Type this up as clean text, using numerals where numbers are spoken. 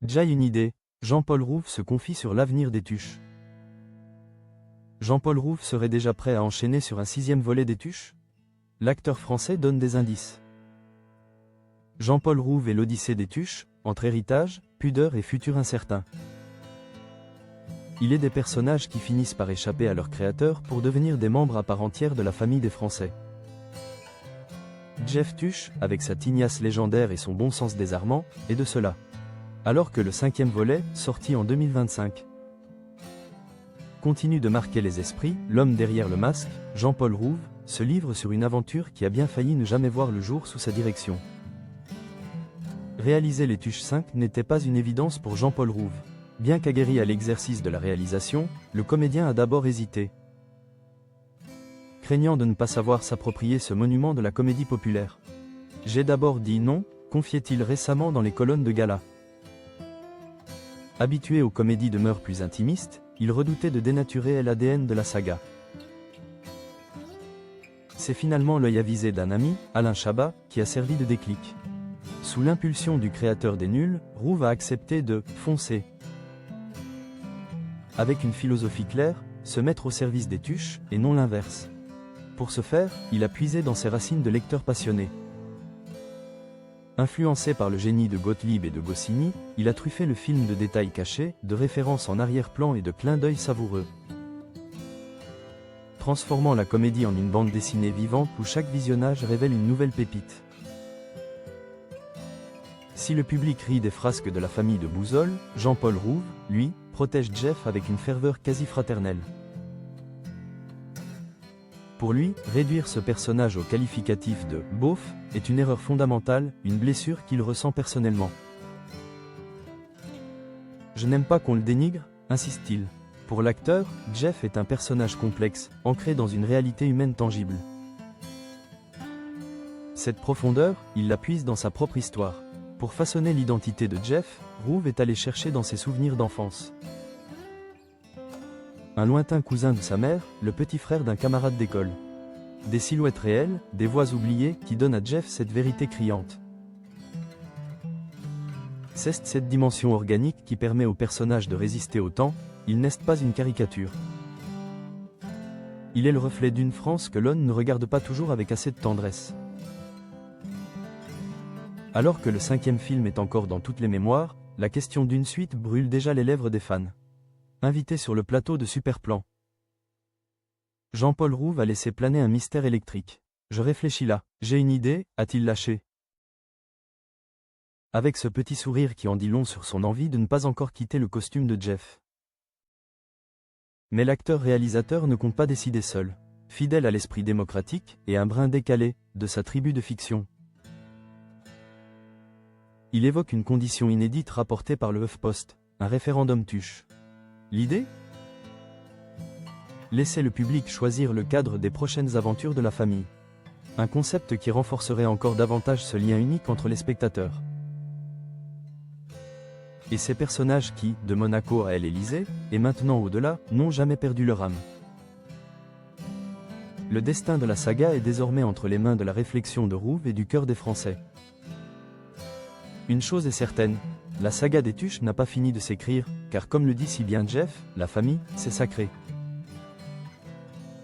J'ai une idée, Jean-Paul Rouve se confie sur l'avenir des Tuches. Jean-Paul Rouve serait déjà prêt à enchaîner sur un 6e volet des Tuches? L'acteur français donne des indices. Jean-Paul Rouve et l'Odyssée des Tuches, entre héritage, pudeur et futur incertain. Il est des personnages qui finissent par échapper à leur créateur pour devenir des membres à part entière de la famille des Français. Jeff Tuche, avec sa tignasse légendaire et son bon sens désarmant, est de cela. Alors que le 5e volet, sorti en 2025, continue de marquer les esprits, l'homme derrière le masque, Jean-Paul Rouve, se livre sur une aventure qui a bien failli ne jamais voir le jour sous sa direction. Réaliser les Tuches 5 n'était pas une évidence pour Jean-Paul Rouve. Bien qu'aguerri à l'exercice de la réalisation, le comédien a d'abord hésité. Craignant de ne pas savoir s'approprier ce monument de la comédie populaire. J'ai d'abord dit non, confiait-il récemment dans les colonnes de gala. Habitué aux comédies de mœurs plus intimistes, il redoutait de dénaturer l'ADN de la saga. C'est finalement l'œil avisé d'un ami, Alain Chabat, qui a servi de déclic. Sous l'impulsion du créateur des Nuls, Rouve a accepté de « foncer ». Avec une philosophie claire, se mettre au service des Tuches, et non l'inverse. Pour ce faire, il a puisé dans ses racines de lecteur passionné. Influencé par le génie de Gottlieb et de Goscinny, il a truffé le film de détails cachés, de références en arrière-plan et de clins d'œil savoureux. Transformant la comédie en une bande dessinée vivante où chaque visionnage révèle une nouvelle pépite. Si le public rit des frasques de la famille de Bouzole, Jean-Paul Rouve, lui, protège Jeff avec une ferveur quasi fraternelle. Pour lui, réduire ce personnage au qualificatif de « beauf » est une erreur fondamentale, une blessure qu'il ressent personnellement. « Je n'aime pas qu'on le dénigre », insiste-t-il. Pour l'acteur, Jeff est un personnage complexe, ancré dans une réalité humaine tangible. Cette profondeur, il la puise dans sa propre histoire. Pour façonner l'identité de Jeff, Rouve est allé chercher dans ses souvenirs d'enfance. Un lointain cousin de sa mère, le petit frère d'un camarade d'école. Des silhouettes réelles, des voix oubliées, qui donnent à Jeff cette vérité criante. C'est cette dimension organique qui permet au personnage de résister au temps, il n'est pas une caricature. Il est le reflet d'une France que l'on ne regarde pas toujours avec assez de tendresse. Alors que le 5e film est encore dans toutes les mémoires, la question d'une suite brûle déjà les lèvres des fans. Invité sur le plateau de Superplan, Jean-Paul Rouve a laissé planer un mystère électrique. « Je réfléchis là, j'ai une idée », a-t-il lâché. Avec ce petit sourire qui en dit long sur son envie de ne pas encore quitter le costume de Jeff. Mais l'acteur-réalisateur ne compte pas décider seul. Fidèle à l'esprit démocratique, et un brin décalé, de sa tribu de fiction. Il évoque une condition inédite rapportée par le HuffPost, un référendum Tuche. L'idée ? Laisser le public choisir le cadre des prochaines aventures de la famille. Un concept qui renforcerait encore davantage ce lien unique entre les spectateurs. Et ces personnages qui, de Monaco à l'Élysée, et maintenant au-delà, n'ont jamais perdu leur âme. Le destin de la saga est désormais entre les mains de la réflexion de Rouve et du cœur des Français. Une chose est certaine, la saga des Tuches n'a pas fini de s'écrire, car comme le dit si bien Jeff, la famille, c'est sacré.